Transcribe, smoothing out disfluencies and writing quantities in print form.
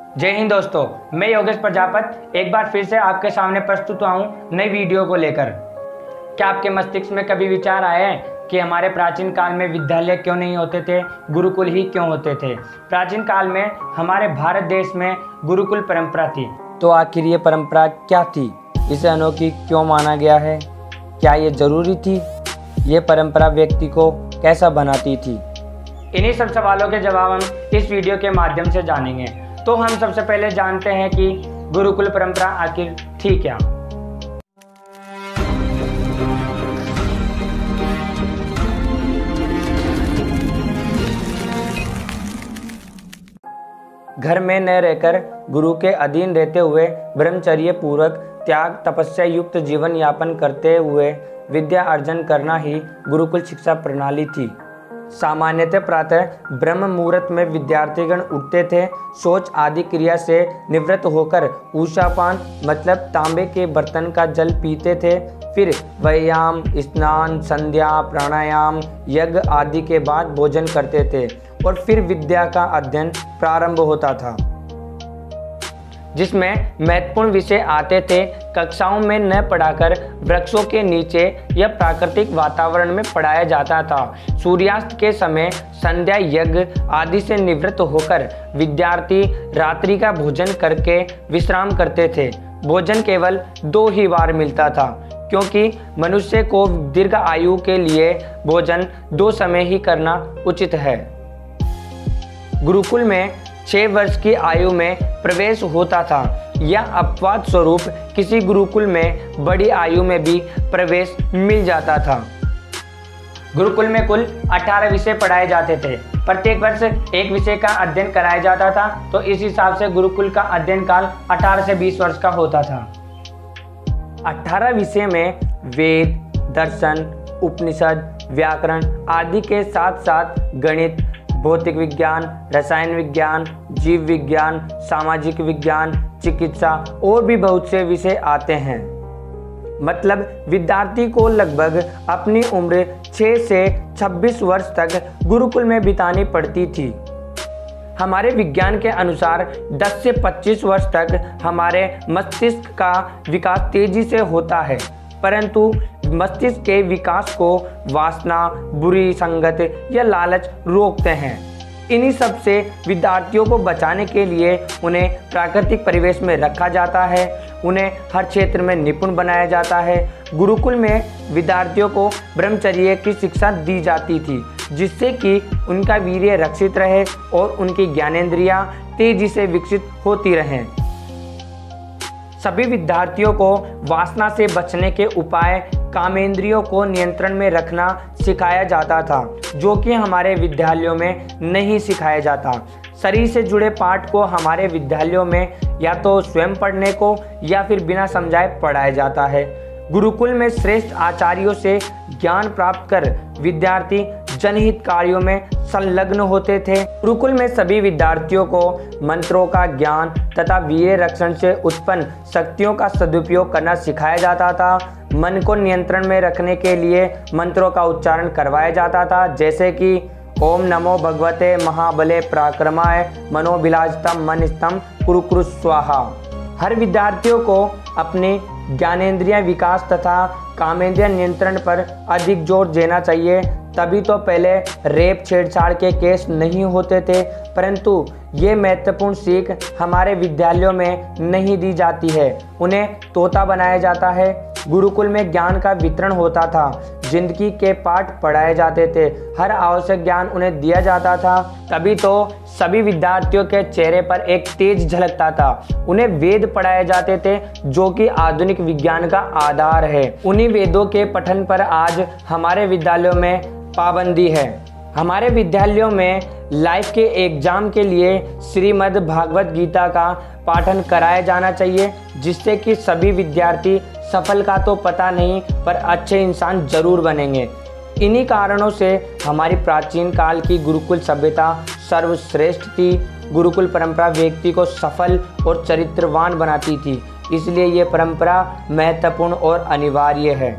जय हिंद दोस्तों, मैं योगेश प्रजापत एक बार फिर से आपके सामने प्रस्तुत हुआ हूँ नई वीडियो को लेकर। क्या आपके मस्तिष्क में कभी विचार आया है कि हमारे प्राचीन काल में विद्यालय क्यों नहीं होते थे, गुरुकुल ही क्यों होते थे? प्राचीन काल में हमारे भारत देश में गुरुकुल परंपरा थी। तो आखिर ये परंपरा क्या थी? इसे अनोखी क्यों माना गया है? क्या ये जरूरी थी? ये परंपरा व्यक्ति को कैसा बनाती थी? इन्हीं सब सवालों के जवाब हम इस वीडियो के माध्यम से जानेंगे। तो हम सबसे पहले जानते हैं कि गुरुकुल परंपरा आखिर थी क्या। घर में न रहकर गुरु के अधीन रहते हुए ब्रह्मचर्य पूर्वक त्याग तपस्या युक्त जीवन यापन करते हुए विद्या अर्जन करना ही गुरुकुल शिक्षा प्रणाली थी। सामान्यतः प्रातः ब्रह्म मुहूर्त में विद्यार्थीगण उठते थे। शौच आदि क्रिया से निवृत्त होकर ऊषापान मतलब तांबे के बर्तन का जल पीते थे। फिर व्यायाम, स्नान, संध्या, प्राणायाम, यज्ञ आदि के बाद भोजन करते थे और फिर विद्या का अध्ययन प्रारंभ होता था, जिसमें महत्वपूर्ण विषय आते थे। कक्षाओं में न पढ़ाकर वृक्षों के नीचे या प्राकृतिक वातावरण में पढ़ाया जाता था। सूर्यास्त के समय संध्या, यज्ञ आदि से निवृत्त होकर विद्यार्थी रात्रि का भोजन करके विश्राम करते थे। भोजन केवल 2 ही बार मिलता था, क्योंकि मनुष्य को दीर्घ आयु के लिए भोजन 2 समय ही करना उचित है। गुरुकुल में 6 वर्ष की आयु में प्रवेश होता था या अपवाद स्वरूप किसी गुरुकुल में बड़ी आयु में भी प्रवेश मिल जाता था। गुरुकुल में कुल 18 विषय पढ़ाए जाते थे। प्रत्येक वर्ष एक विषय का अध्ययन कराया जाता था, तो इस हिसाब से गुरुकुल का अध्ययन काल 18 से 20 वर्ष का होता था। 18 विषय में वेद, दर्शन, उपनिषद, व्याकरण आदि के साथ साथ गणित, भौतिक विज्ञान, रसायन विज्ञान, जीव विज्ञान, सामाजिक विज्ञान, चिकित्सा और भी बहुत से विषय आते हैं। मतलब विद्यार्थी को लगभग अपनी उम्र 6 से 26 वर्ष तक गुरुकुल में बितानी पड़ती थी। हमारे विज्ञान के अनुसार 10 से 25 वर्ष तक हमारे मस्तिष्क का विकास तेजी से होता है, परंतु मस्तिष्क के विकास को वासना, बुरी संगत या लालच रोकते हैं। इन्हीं सब से विद्यार्थियों को बचाने के लिए उन्हें प्राकृतिक परिवेश में रखा जाता है, उन्हें हर क्षेत्र में निपुण बनाया जाता है। गुरुकुल में विद्यार्थियों को ब्रह्मचर्य की शिक्षा दी जाती थी, जिससे कि उनका वीर्य रक्षित रहे और उनकी ज्ञानेंद्रियां तेजी से विकसित होती रहें। सभी विद्यार्थियों को वासना से बचने के उपाय, कामेंद्रियों को नियंत्रण में रखना सिखाया जाता था, जो कि हमारे विद्यालयों में नहीं सिखाया जाता। शरीर से जुड़े पाठ को हमारे विद्यालयों में या तो स्वयं पढ़ने को या फिर बिना समझाए पढ़ाया जाता है। गुरुकुल में श्रेष्ठ आचार्यों से ज्ञान प्राप्त कर विद्यार्थी जनहित कार्यों में संलग्न होते थे। गुरुकुल में सभी विद्यार्थियों को मंत्रों का ज्ञान तथा वीर्य रक्षण से उत्पन्न शक्तियों का सदुपयोग करना सिखाया जाता था। मन को नियंत्रण में रखने के लिए मंत्रों का उच्चारण करवाया जाता था, जैसे कि ओम नमो भगवते महाबले पराक्रमाय मनोभिलाषितम मनस्तम कुरु कुरु स्वाहा। हर विद्यार्थियों को अपने ज्ञानेंद्रिय विकास तथा कामेंद्रिय नियंत्रण पर अधिक जोर देना चाहिए। तभी तो पहले रेप छेड़छाड़ के केस नहीं होते थे, परंतु ये महत्वपूर्ण सीख हमारे विद्यालयों में नहीं दी जाती है, उन्हें तोता बनाया जाता है। गुरुकुल में ज्ञान का वितरण होता था, जिंदगी के पाठ पढ़ाए जाते थे, हर आवश्यक ज्ञान उन्हें दिया जाता था। तभी तो सभी विद्यार्थियों के चेहरे पर एक तेज झलकता था। उन्हें वेद पढ़ाए जाते थे, जो कि आधुनिक विज्ञान का आधार है। उन्हीं वेदों के पठन पर आज हमारे विद्यालयों में पाबंदी है। हमारे विद्यालयों में लाइफ के एग्जाम के लिए श्रीमद् भागवत गीता का पाठन कराया जाना चाहिए, जिससे कि सभी विद्यार्थी सफल का तो पता नहीं पर अच्छे इंसान जरूर बनेंगे। इन्हीं कारणों से हमारी प्राचीन काल की गुरुकुल सभ्यता सर्वश्रेष्ठ थी। गुरुकुल परंपरा व्यक्ति को सफल और चरित्रवान बनाती थी, इसलिए ये परंपरा महत्वपूर्ण और अनिवार्य है।